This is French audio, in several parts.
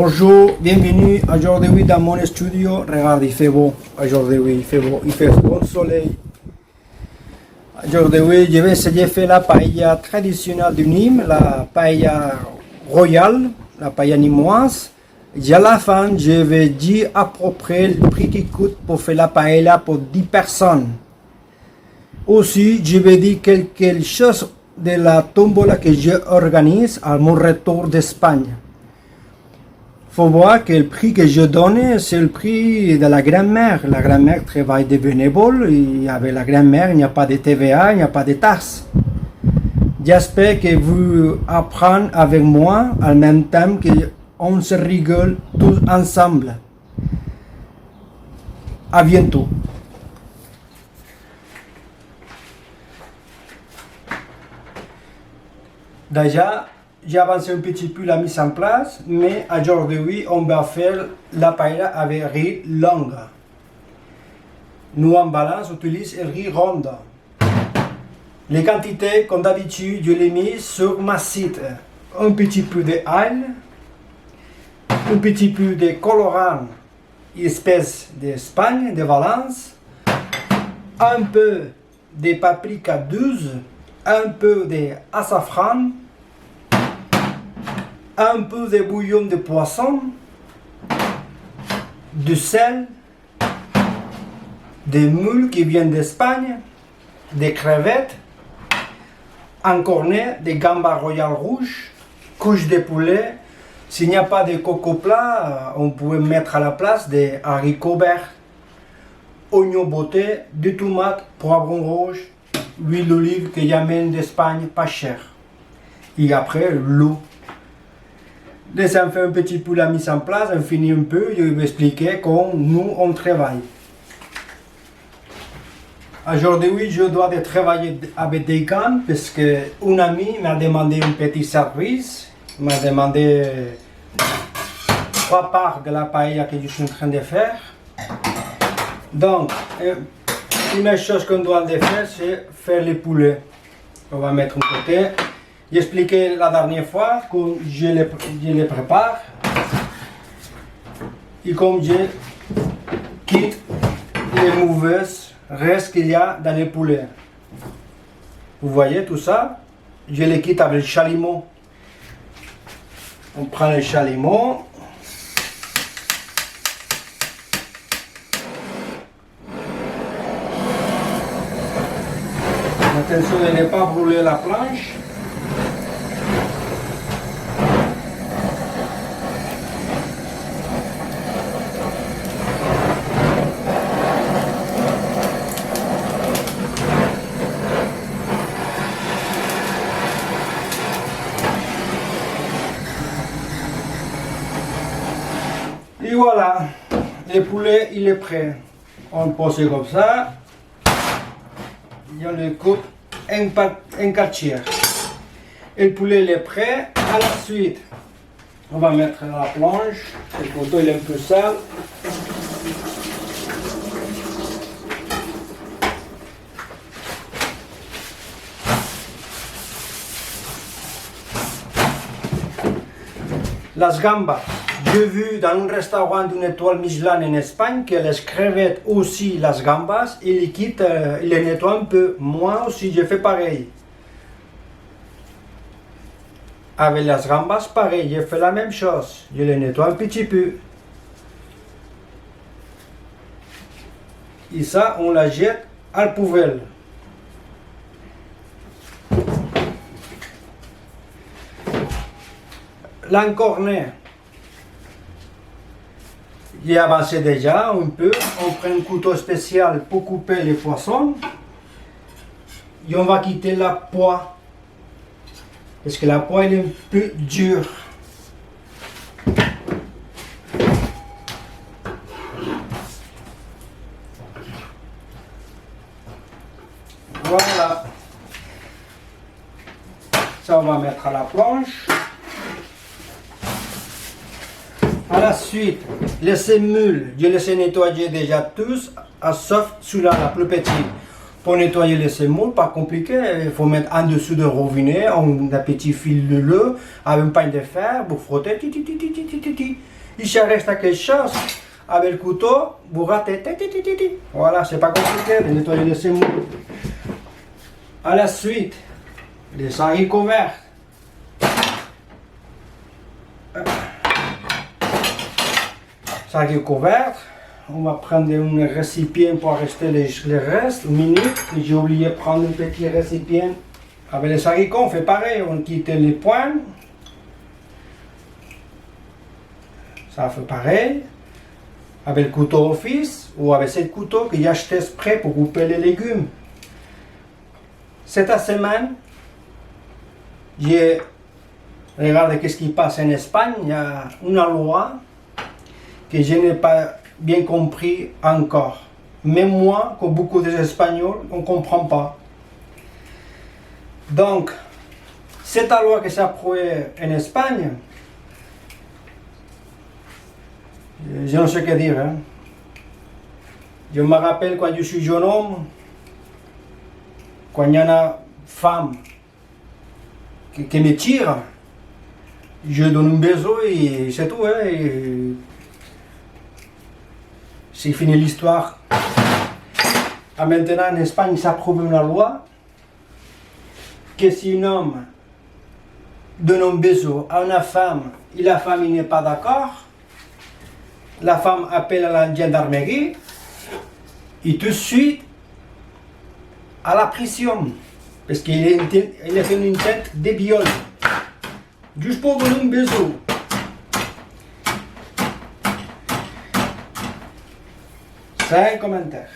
Bonjour, bienvenue aujourd'hui dans mon studio. Regarde, il fait beau. Aujourd'hui, il fait beau, il fait bon soleil. Aujourd'hui, je vais essayer de faire la paella traditionnelle du Nîmes, la paella royale, la paella nîmoise. Et à la fin, je vais dire à peu près le prix qui coûte pour faire la paella pour 10 personnes. Aussi, je vais dire quelque chose de la tombola que je organise à mon retour d'Espagne. Il faut voir que le prix que je donne, c'est le prix de la grand-mère. La grand-mère travaille de bénévole et avec la grand-mère, il n'y a pas de TVA, il n'y a pas de taxes. J'espère que vous apprenez avec moi en même temps qu'on se rigole tous ensemble. À bientôt. Déjà, j'ai avancé un petit peu la mise en place, mais aujourd'hui, on va faire la paella avec riz longue. Nous, en balance, on utilise le riz rond. Les quantités, comme d'habitude, je les mets sur ma site. Un petit peu d'ail, un petit peu de colorant, espèce d'Espagne, de Valence, un peu de paprika douce, un peu de safran, un peu de bouillon de poisson, du sel, des moules qui viennent d'Espagne, des crevettes, un cornet de gambas royales rouges, couche de poulet. S'il n'y a pas de coco plat, on peut mettre à la place des haricots verts, oignons bottés, des tomates, poivrons rouges, l'huile d'olive que j'amène d'Espagne pas cher. Et après, l'eau. Laissez faire un petit peu la mise en place, on finit un peu, je vais vous expliquer comment nous on travaille. Aujourd'hui, je dois travailler avec des gants parce qu'un ami m'a demandé un petit service, m'a demandé 3 parts de la paella que je suis en train de faire. Donc, une chose qu'on doit faire, c'est faire les poulets. On va mettre un côté. J'ai expliqué la dernière fois que je les prépare et comme je quitte les mauvaises restes qu'il y a dans les poulets. Vous voyez tout ça? Je les quitte avec le chalumeau. On prend le chalumeau. Attention de ne pas brûler la planche. Et voilà, le poulet il est prêt. On le pose comme ça. Et on le coupe en 4 tiers. Et le poulet il est prêt. À la suite, on va mettre la planche. Le poteau il est un peu sale. Las gambas. J'ai vu dans un restaurant d'une étoile Michelin en Espagne que les crevettes aussi, les gambas, ils les quittent, ils les nettoient un peu. Moi aussi, je fais pareil. Avec les gambas, pareil, je fais la même chose. Je les nettoie un petit peu. Et ça, on la jette à la poubelle. L'encornet. J'ai avancé déjà un peu. On prend un couteau spécial pour couper les poissons. Et on va quitter la poix. Parce que la poix elle est un peu dure. Voilà. Ça on va mettre à la planche. À la suite, les sémules, je les ai nettoyés déjà tous, sauf celui-là, la plus petite. Pour nettoyer les semoule, pas compliqué, il faut mettre en dessous de robinet un petit fil de lait avec un pain de fer, vous frottez, il se reste quelque chose, avec le couteau, vous ratez, voilà, c'est pas compliqué de nettoyer les semoule. À la suite, les haricots verts. Haricots verts. On va prendre un récipient pour rester les restes, une minute. J'ai oublié de prendre un petit récipient. Avec les haricots, on fait pareil, on quitte les points. Ça fait pareil. Avec le couteau office ou avec ce couteau que j'ai acheté exprès pour couper les légumes. Cette semaine, j'ai regardé ce qui passe en Espagne. Il y a une loi que je n'ai pas bien compris encore. Même moi, comme beaucoup des Espagnols, on ne comprend pas. Donc, cette loi qui s'est approuvée en Espagne, je ne sais quoi dire. Hein. Je me rappelle quand je suis jeune homme, quand il y en a femme qui me tire, je donne un baiser et c'est tout. Hein, et c'est fini l'histoire. Maintenant, en Espagne, ça approuve une loi que si un homme donne un baiser à une femme et la femme n'est pas d'accord, la femme appelle à la gendarmerie et tout de suite à la prison. Parce qu'il a fait une tête de viol. Juste pour donner un baiser. C'est un commentaire.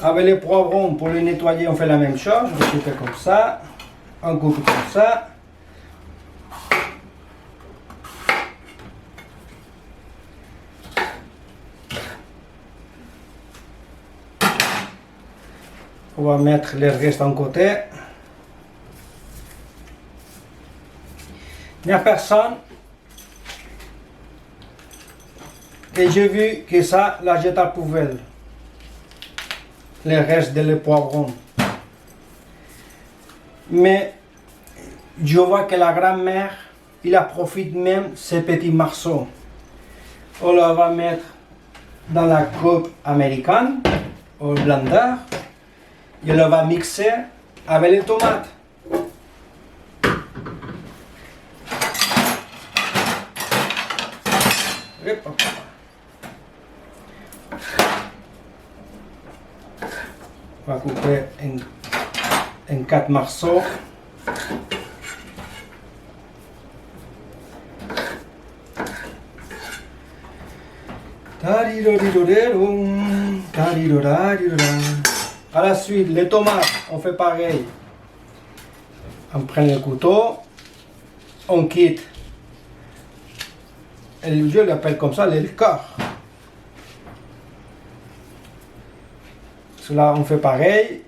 Avec les poivrons, pour les nettoyer, on fait la même chose. On coupe comme ça. On coupe comme ça. On va mettre les restes en côté. Il n'y a personne. Et j'ai vu que ça, la jette à la poubelle. Les restes des poivrons. Mais je vois que la grand-mère, il en profite même ces petits morceaux. On le va mettre dans la coupe américaine, au blender. Et on le va mixer avec les tomates. On va couper en 4 morceaux. À la suite, les tomates, on fait pareil. On prend le couteau, on quitte. Je l'appelle comme ça, le corps. Cela, on fait pareil.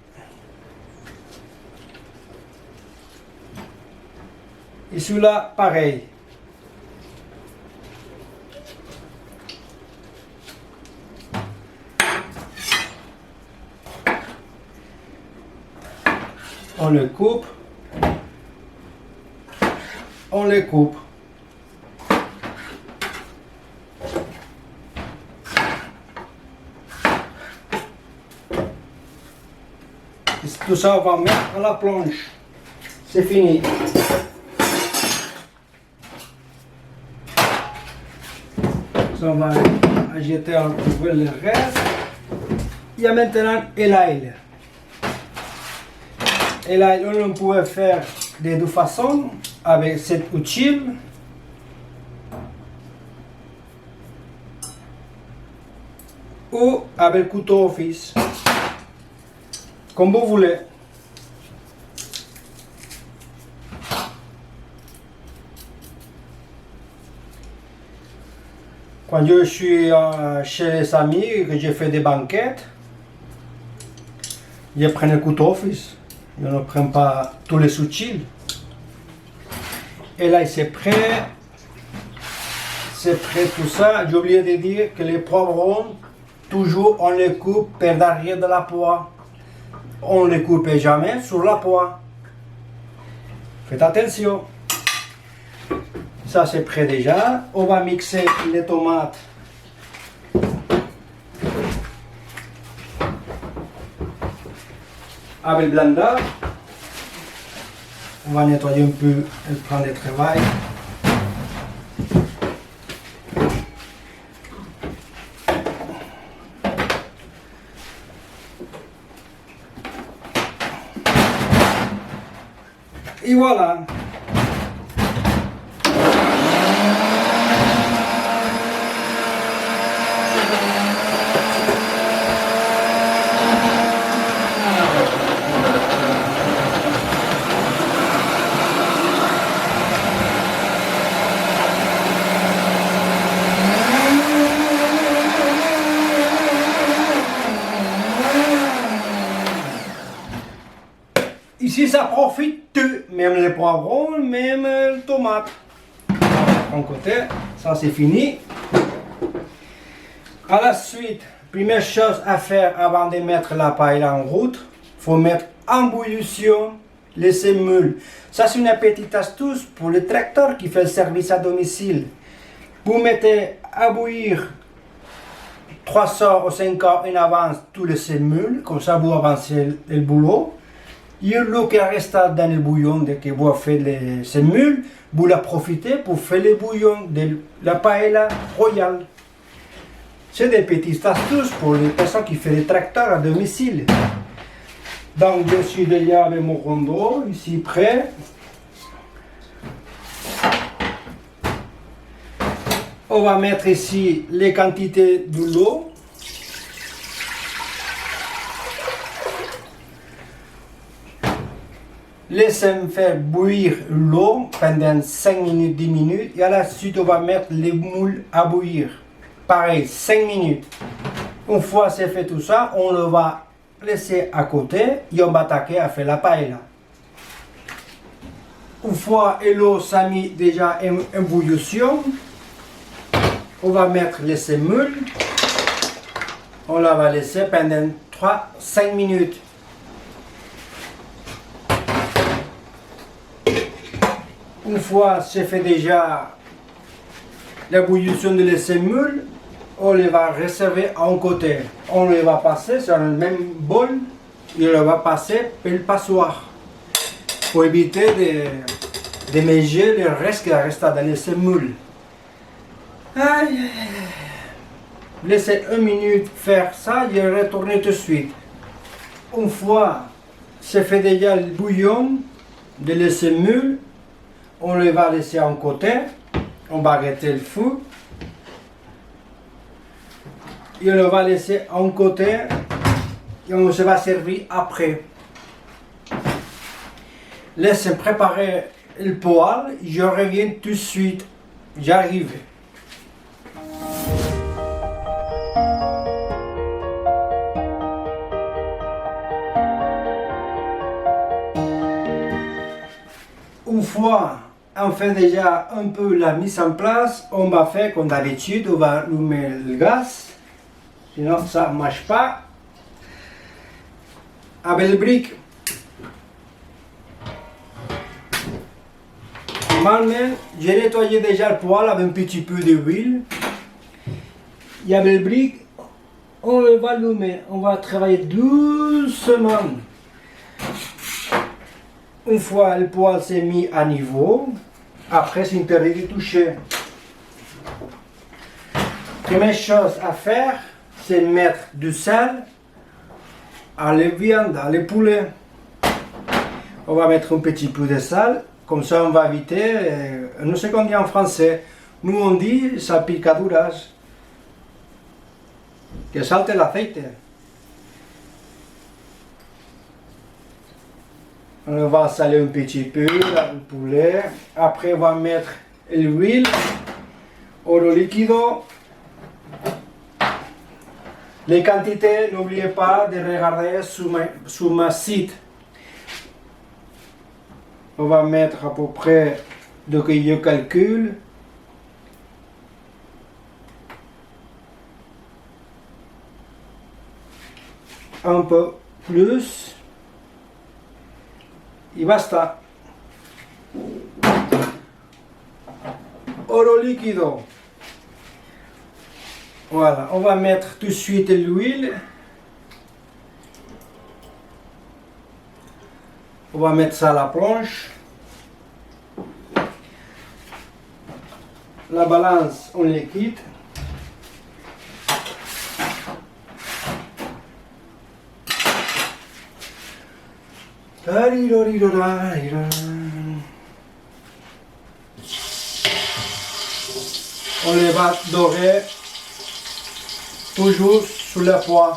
Et celui-là, pareil. On le coupe. On le coupe. Tout ça, on va mettre à la planche. C'est fini. Ça, on va jeter en poubelle le reste. Il y a maintenant l'ail. Et là, on pouvait faire de deux façons, avec cette utile. Ou avec le couteau office. Comme vous voulez. Quand je suis chez les amis, que je fais des banquettes, je prends le couteau office. Je ne prends pas tous les outils. Et là, c'est prêt. C'est prêt tout ça. J'ai oublié de dire que les poivrons, toujours on les coupe par derrière de la poêle. On ne les coupe jamais sur la poêle. Faites attention. Ça c'est prêt déjà. On va mixer les tomates. Avec le blender. On va nettoyer un peu le plan de travail. Et voilà. Ici, ça profite tout, même les poivrons, même les tomates. En côté, ça c'est fini. À la suite, première chose à faire avant de mettre la paille en route, il faut mettre en ébullition les sémules. Ça c'est une petite astuce pour le tracteur qui fait le service à domicile. Vous mettez à bouillir 3 heures ou 5 heures en avance tous les sémules, comme ça vous avancez le boulot. Et l'eau qui reste dans le bouillon dès que vous faites les sémules, vous la profitez pour faire le bouillon de la paella royale. C'est des petites astuces pour les personnes qui font les tracteurs à domicile. Donc je suis déjà avec mon rondeau, ici prêt. On va mettre ici les quantités de l'eau. Laissez-moi faire bouillir l'eau pendant 5 minutes, 10 minutes. Et à la suite, on va mettre les moules à bouillir. Pareil, 5 minutes. Une fois c'est fait tout ça, on le va laisser à côté et on va attaquer à faire la paella. Une fois l'eau s'est mis déjà en ébullition, on va mettre les sémules. On la va laisser pendant 3-5 minutes. Une fois c'est fait déjà l'ébullition de les sémules, on les va réserver en côté. On les va passer sur le même bol et on les va passer par le passoire pour éviter de manger le reste qui reste dans les sémules. Laissez 1 minute faire ça et retournez tout de suite. Une fois c'est fait déjà le bouillon de les sémules, on les va laisser en côté, on va arrêter le feu et on le va laisser en côté et on se va servir après. Laissez préparer le poêle, je reviens tout de suite, j'arrive. Une fois on fait déjà un peu la mise en place, on va faire comme d'habitude, on va allumer le gaz, sinon ça ne marche pas. Avec le brique, normalement, j'ai nettoyé déjà le poêle avec un petit peu d'huile. Et avec le brique, on va allumer, on va travailler doucement. Une fois le poêle s'est mis à niveau, après c'est interdit de toucher. Première chose à faire, c'est mettre du sel à la viande, à les poulets. On va mettre un petit peu de sel, comme ça on va éviter, nous ce qu'on dit en français, nous on dit salpicaduras, que salte el aceite. On va saler un petit peu le poulet. Après, on va mettre l'huile, oro liquido. Les quantités, n'oubliez pas de regarder sur ma site. On va mettre à peu près de que je calcule. un peu plus. Y basta. Oro líquido. Voilà, on va mettre tout de suite l'huile. On va mettre ça à la planche. La balance, on les quitte. On les va dorer toujours sous le poêle.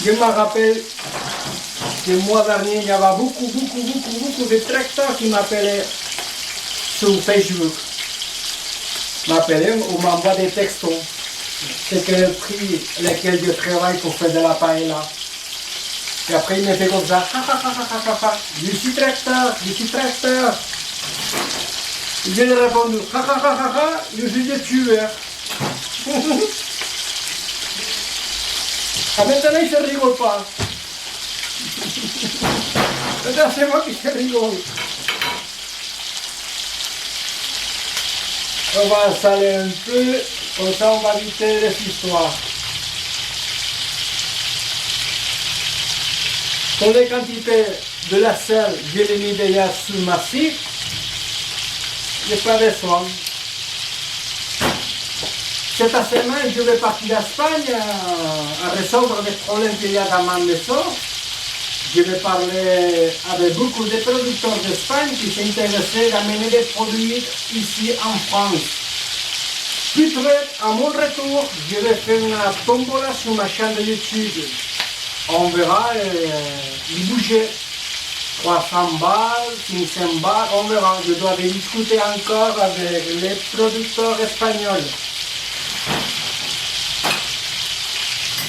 Je me rappelle que le mois dernier, il y avait beaucoup de tracteurs qui m'appelaient sur Facebook. M'appelaient ou m'envoient des textos. C'est quel prix lequel je travaille pour faire de la paella. Et après, il me fait comme ça. Je suis tracteur, je suis tracteur. Et je lui ai répondu, je suis des tueurs. Ah, maintenant, il ne se rigole pas. Maintenant, c'est moi qui se rigole. On va saler un peu, comme ça on va éviter les histoires. Pour les quantités de la sel, je l'ai mis déjà sur massif. Je n'ai pas besoin. Cette semaine, je vais partir d'Espagne à résoudre les problèmes qu'il y a dans ma maison. Je vais parler avec beaucoup de producteurs d'Espagne qui s'intéressent d'amener des produits ici en France. Puis à mon retour, je vais faire une tombola sur ma chaîne de YouTube. On verra les budgets. 300 balles, 500 balles, on verra. Je dois discuter encore avec les producteurs espagnols.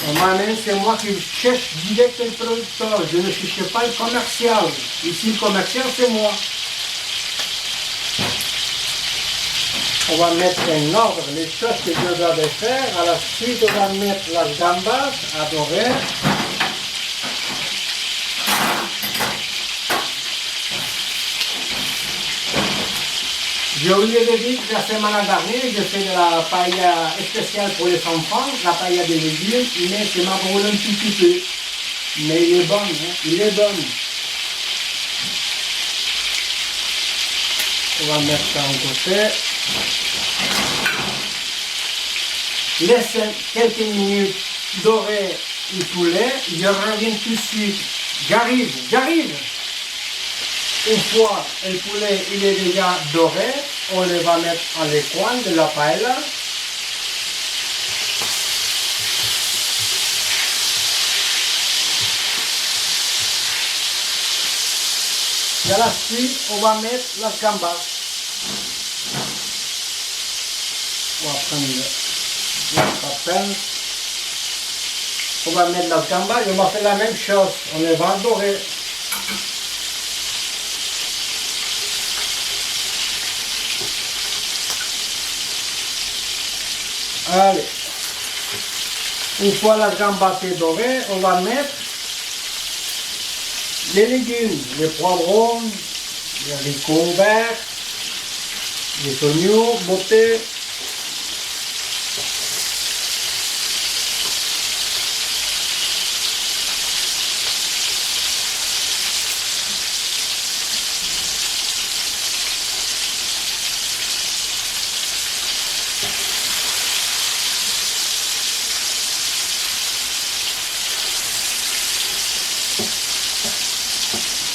Normalement, c'est moi qui cherche direct le producteur, je ne cherche pas le commercial. Ici, le commercial, c'est moi. On va mettre en ordre les choses que je dois faire. À la suite, on va mettre las gambas à dorer. J'ai oublié de dire que la semaine dernière, j'ai fait de la paella spéciale pour les enfants, la paella de légumes, mais ça m'a brûlé un petit peu. Mais il est bon, hein? Il est bon. On va mettre ça en côté. Laisse quelques minutes dorer le poulet, je reviens tout de suite. J'arrive. Une fois le poulet il est déjà doré, on le va mettre dans les coins de la paella. Et à la suite, on va mettre las gambas. On va prendre le papel. On va mettre las gambas et on va faire la même chose. On les va dorer. Allez, une fois la gambas est dorée, on va mettre les légumes, les poivrons, les haricots verts, les oignons bottés.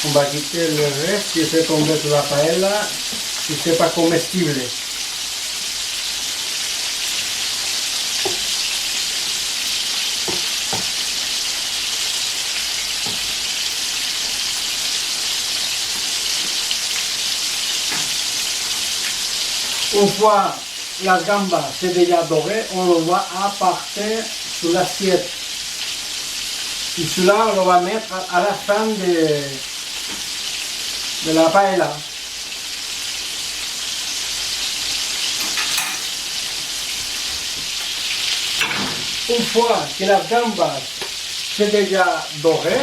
On va quitter le reste qui s'est tombé sur la paella, qui n'est pas comestible. Une fois la gamba c'est déjà doré, on le va apporter sur l'assiette. Et cela, on va mettre à la fin de la paella. Une fois que la gambas c'est déjà doré,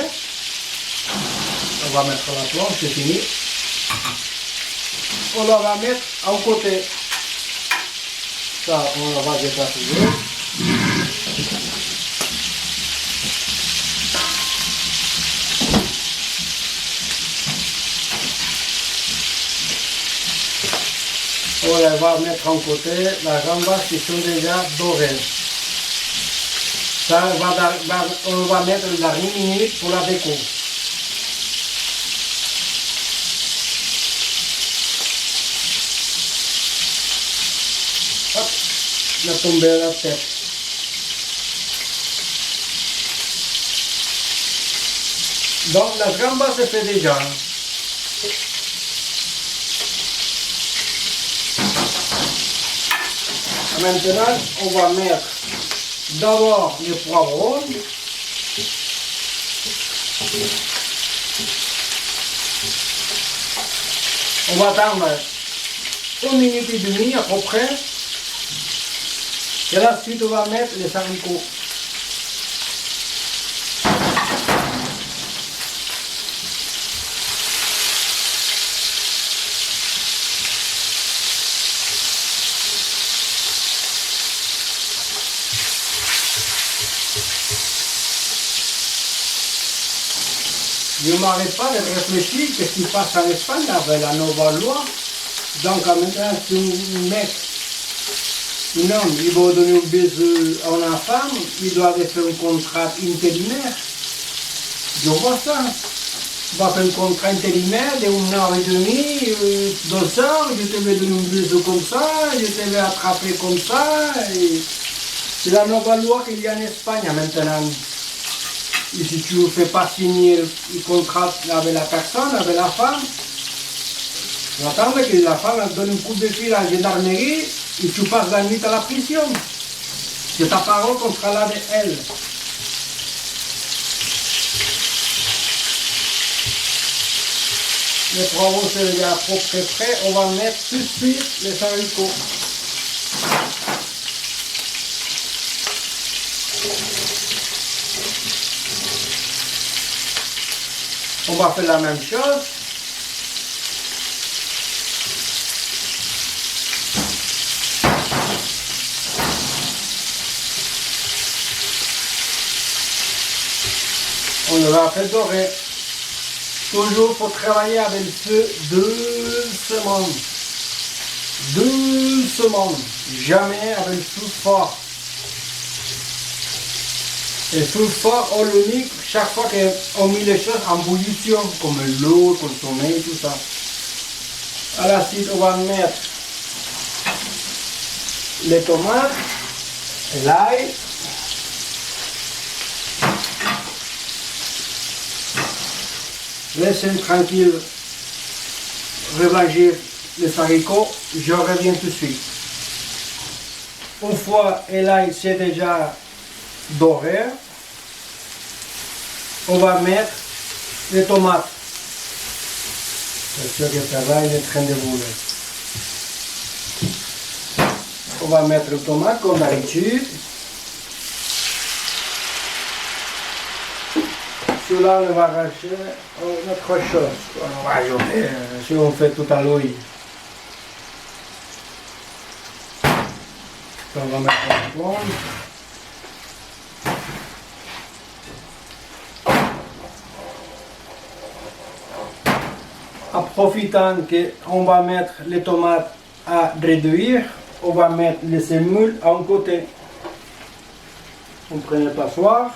on va mettre la planche, c'est fini. On la va mettre à un côté. Ça, on la va départager. On la va mettre en côté, la gambas qui sont déjà dorées. Ça, on va mettre la minutes pour la déco. Hop, la tomber à la tête. Donc la gamba se fait déjà. Maintenant, on va mettre d'abord les poivrons. On va attendre 1 minute et demie à peu près. Et là, ensuite, on va mettre les haricots. Je ne m'arrête pas de réfléchir ce qui passe en Espagne avec la nouvelle loi. Donc maintenant, si un mec, un homme, il va donner un baiser à une femme, il doit faire un contrat intérimaire. Je vois ça. Il va faire un contrat intérimaire de 1 heure et demie, 2 heures, je te vais donner un baiser comme ça, je te vais attraper comme ça. C'est la nouvelle loi qu'il y a en Espagne maintenant. Et si tu ne fais pas signer le contrat avec la personne, avec la femme, tu attends que la femme donne un coup de fil à la gendarmerie et tu passes la nuit à la prison. C'est ta parole contre la de elle. Les poivrons sont déjà à peu près prêts. On va mettre tout de suite les haricots. On va faire la même chose. On va faire dorer. Toujours, il faut travailler avec le feu doucement. Doucement. Jamais avec le feu fort. Et le feu fort, on le met chaque fois qu'on met les choses en bouillition, comme l'eau, consommer, tout ça. À la suite, on va mettre les tomates, l'ail. Laissez tranquille reblanchir les haricots, je reviens tout de suite. Une fois l'ail c'est déjà doré, on va mettre les tomates. C'est sûr que ça va, il est en train de bouler. On va mettre les tomates comme d'habitude. Celui-là, on va arracher notre chose. On va ajouter, si on fait tout à l'œil. On va mettre la pomme. En profitant qu'on va mettre les tomates à réduire, on va mettre les sémoules à un côté. On prend le passoire.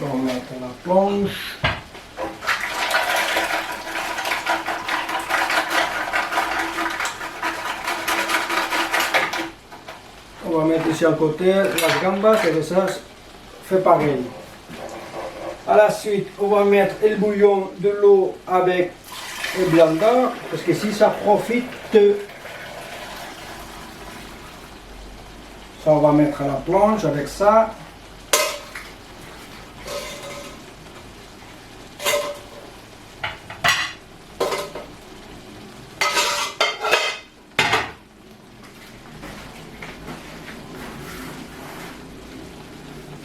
On va mettre la planche. On va mettre ici à côté la gambas et ça fait pareil. À la suite, on va mettre le bouillon de l'eau avec le blender parce que si ça profite, ça on va mettre à la planche avec ça.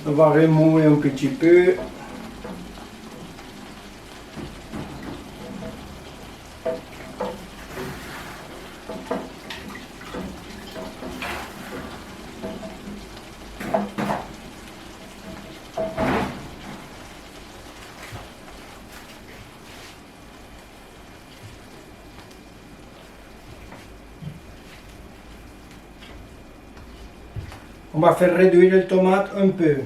On va remouer un petit peu. On va faire réduire le tomate un peu.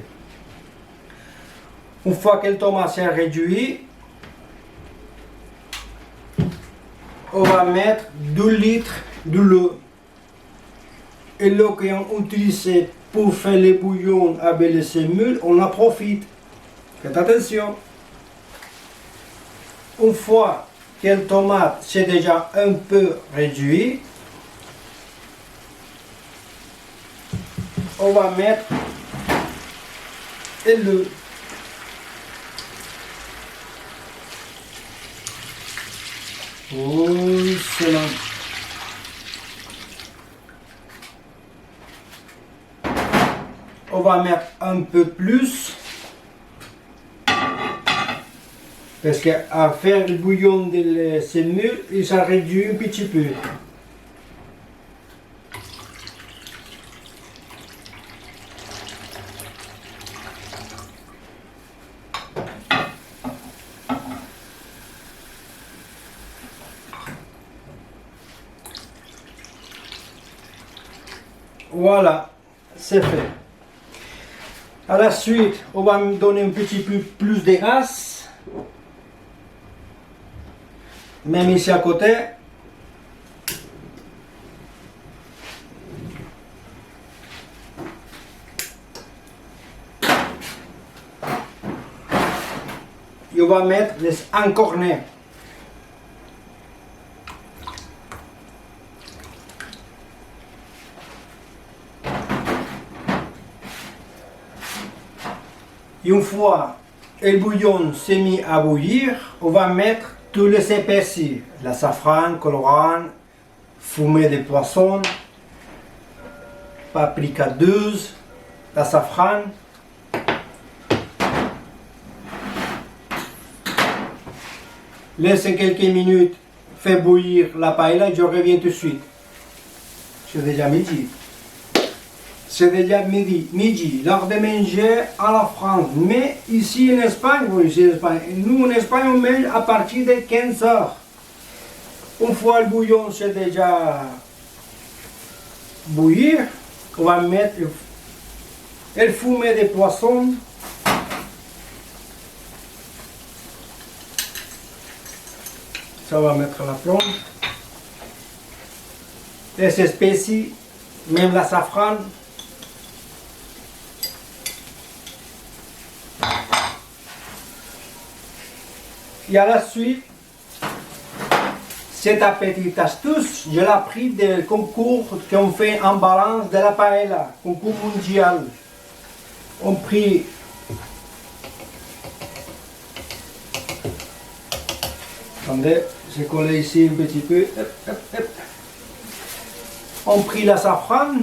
Une fois que le tomate s'est réduit, on va mettre 2 litres de l'eau. Et l'eau qu'on utilise pour faire les bouillons avec les sémules, on en profite. Faites attention. Une fois que le tomate s'est déjà un peu réduit, on va mettre l'eau. Excellent. On va mettre un peu plus parce qu'à faire le bouillon de sémules, il s'est réduit un petit peu. Voilà, c'est fait. À la suite, on va me donner un petit peu plus de grâce. Même ici à côté. Et on va mettre les encornets. Et une fois le bouillon s'est mis à bouillir, on va mettre tous les épices, la safran, colorant, fumée de poisson, paprika douce, la safran. Laissez quelques minutes, fait bouillir la paella, je reviens tout de suite. C'est déjà midi. C'est déjà midi, l'heure de manger à la France. Mais ici en Espagne, oui, ici en Espagne, nous en Espagne on mange à partir de 15 heures. Une fois le bouillon c'est déjà bouillir, on va mettre le fumée de poisson. Ça va mettre à la planche. Les épices, même la safran. Et à la suite, cette petite astuce, je l'ai appris du concours qu'on fait en balance de la paella, concours mondial. On prit attendez, j'ai collé ici un petit peu. Hop, hop, hop. On prit la safran.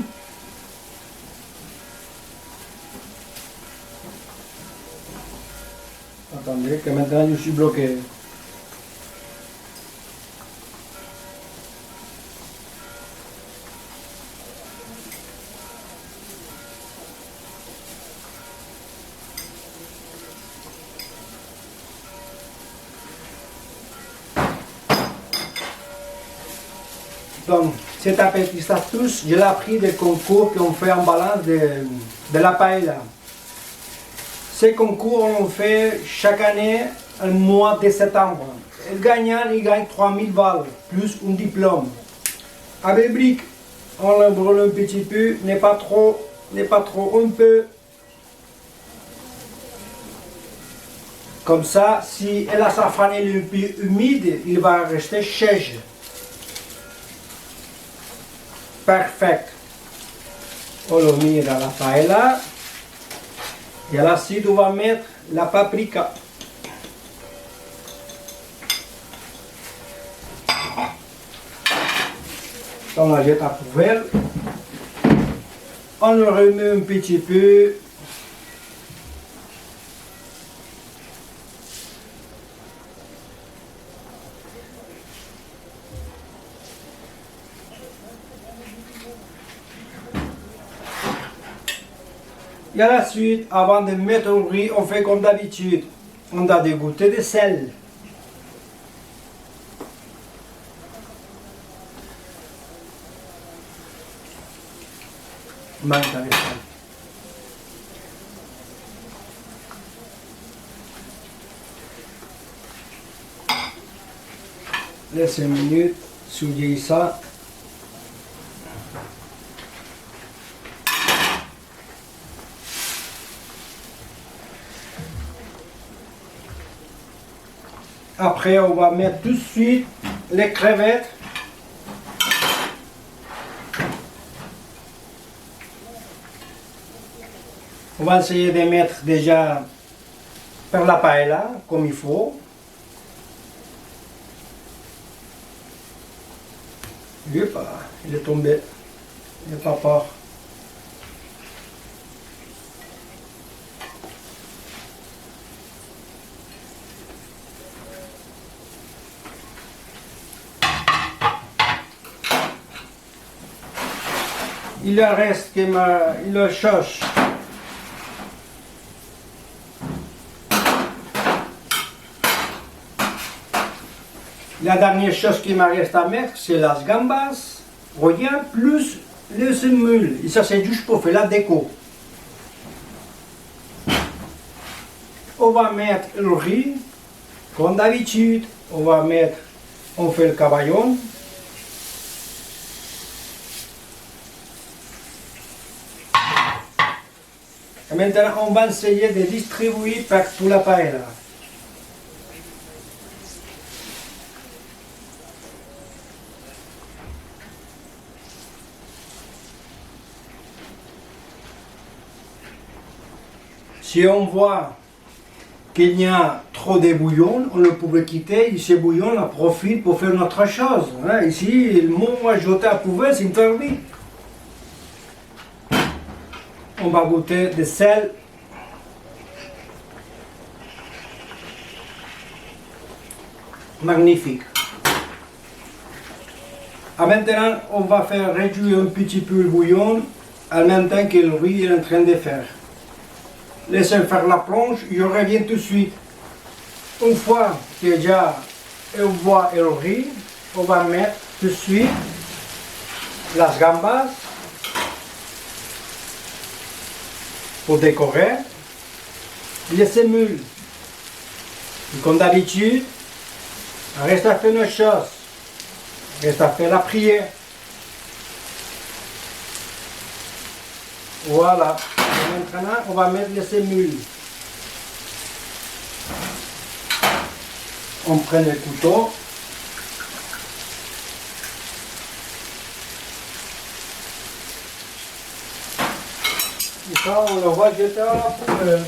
Attendez, que maintenant je suis bloqué. Donc, cette petite astuce, je l'ai appris des concours qu'on fait en balance de la paella. Ces concours, on le fait chaque année, au mois de septembre. Le gagnant, il gagne 3000 balles, plus un diplôme. Avec briques, on le brûle un petit peu, n'est pas trop, un peu. Comme ça, si la safrane est un peu humide, il va rester sèche. Parfait. On le met dans la paella. Et à la suite, on va mettre la paprika. On la jette à poubelle. On le remet un petit peu. Et à la suite, avant de mettre au riz, on fait comme d'habitude. On a des gouttées de sel. Manca de sel. Laissez une minute, souillez ça. Après, on va mettre tout de suite les crevettes. On va essayer de mettre déjà par la paella, comme il faut. Hop, il est tombé. Il n'est pas fort. Il reste que il cherche. La dernière chose qui me reste à mettre, c'est les gambas royales plus le semoule. Et ça, c'est juste pour faire la déco. On va mettre le riz, comme d'habitude. On fait le caballon. Et maintenant, on va essayer de distribuer par toute la paella. Si on voit qu'il y a trop de bouillon, on le peut quitter et ce bouillon on en profite pour faire autre chose. Hein. Ici, le mot jeté à la poubelle, c'est interdit. On va goûter de sel. Magnifique. Maintenant, on va faire réduire un petit peu le bouillon en même temps que le riz est en train de faire. Laissez faire la plonge, je reviens tout de suite. Une fois que déjà on voit le riz, on va mettre tout de suite les gambas pour décorer, les sémules. Comme d'habitude, on reste à faire nos choses, on reste à faire la prière. Voilà. Et maintenant, on va mettre les sémules. On prend le couteau. Et ça, on le voit jeter à la poubelle.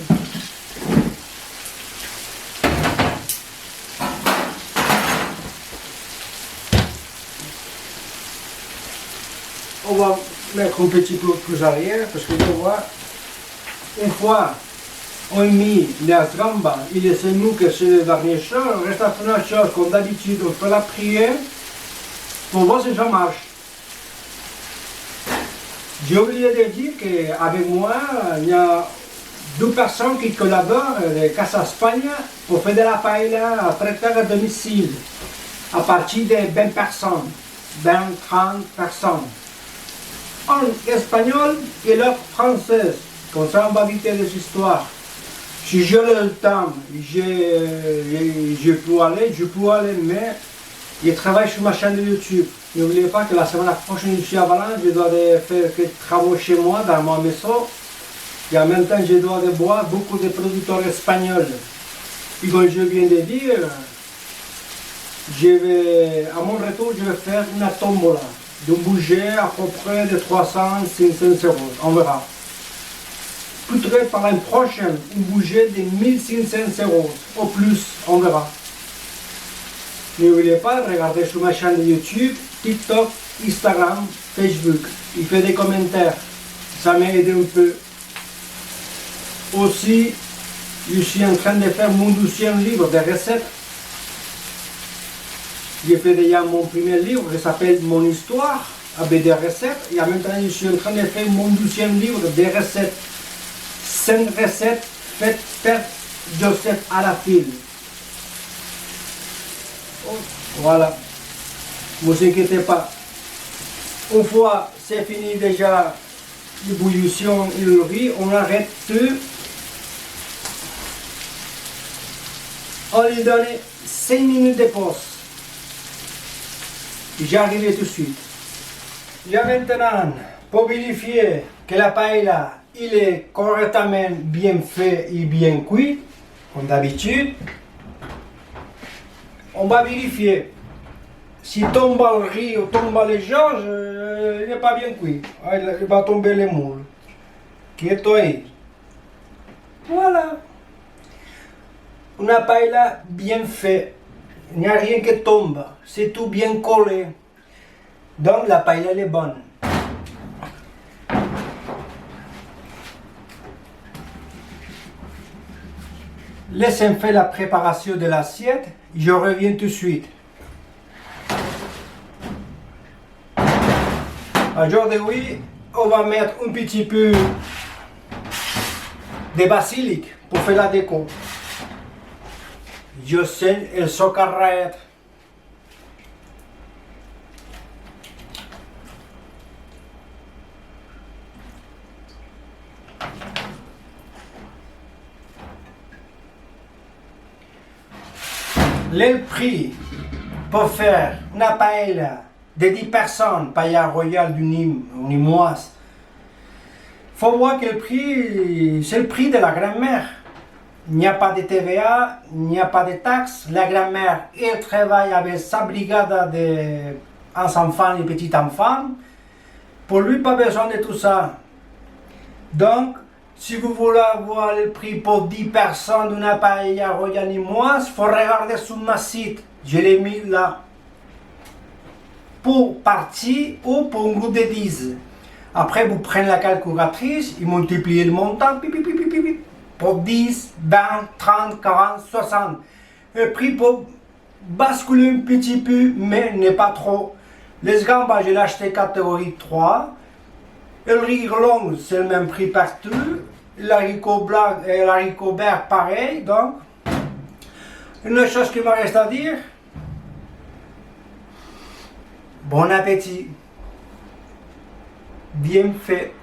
On va mettre un petit peu plus arrière parce que je vois, une fois on a mis les gambas et les semoule que c'est la dernière chose, on reste à faire une chose comme d'habitude, on fait la prière pour voir si ça marche. J'ai oublié de dire qu'avec moi, il y a 2 personnes qui collaborent de Casa Espagne pour faire de la paella à traiteur à domicile à partir de 20 personnes, 20-30 personnes. Un espagnol et l'autre française. Comme ça, on va éviter les histoires. Si j'ai le temps, je peux aller, mais je travaille sur ma chaîne de YouTube. N'oubliez pas que la semaine prochaine, je suis à Valence, je dois faire quelques travaux chez moi, dans ma maison. Et en même temps, je dois boire beaucoup de producteurs espagnols. Et comme je viens de dire, à mon retour, je vais faire une tombola d'un budget à peu près de 300-500 euros. On verra. Peut-être par l'année prochaine, un budget de 1500 euros. Au plus, on verra. N'oubliez pas de regarder sur ma chaîne de YouTube, TikTok, Instagram, Facebook. Il fait des commentaires. Ça m'aide un peu. Aussi, je suis en train de faire mon 12e livre de recettes. J'ai fait déjà mon premier livre qui s'appelle Mon Histoire, avec des recettes. Et en même temps, je suis en train de faire mon 12e livre de recettes. 5 recettes faites par Joseph Arafil. Voilà. Ne vous inquiétez pas. Une fois c'est fini déjà l'ébullition et le riz, on arrête tout. On lui donne 5 minutes de pause. J'arrive tout de suite. Et maintenant, pour vérifier que la paella il est correctement bien fait et bien cuit, comme d'habitude, on va vérifier. Si tombe le riz ou tombe les choses, il n'est pas bien cuit. Il va tomber les moules. Quieto ahí. Voilà. Une paella bien faite. Il n'y a rien qui tombe. C'est tout bien collé. Donc la paella elle est bonne. Laissez-moi faire la préparation de l'assiette. Je reviens tout de suite. Aujourd'hui, on va mettre un petit peu de basilic pour faire la déco. Je sais, el socarret. Le prix pour faire une paella de 10 personnes, paella royale du Nîmoise, il faut voir que le prix, c'est le prix de la grand-mère. Il n'y a pas de TVA, il n'y a pas de taxes. La grand-mère, elle travaille avec sa brigade d'enfants et petits-enfants. Pour lui, pas besoin de tout ça. Donc, si vous voulez avoir le prix pour 10 personnes d'une paella royale nîmoise, il faut regarder sur ma site. Je l'ai mis là. Pour partie ou pour un groupe de 10. Après, vous prenez la calculatrice et multipliez le montant. Pour 10, 20, 30, 40, 60. Le prix pour basculer un petit peu, mais n'est pas trop. Les gambas, je l'ai acheté catégorie 3. Et le riz long, c'est le même prix partout. L'haricot blanc et l'haricot vert, pareil. Donc, une chose qui me reste à dire. Bon appétit. Bien fait.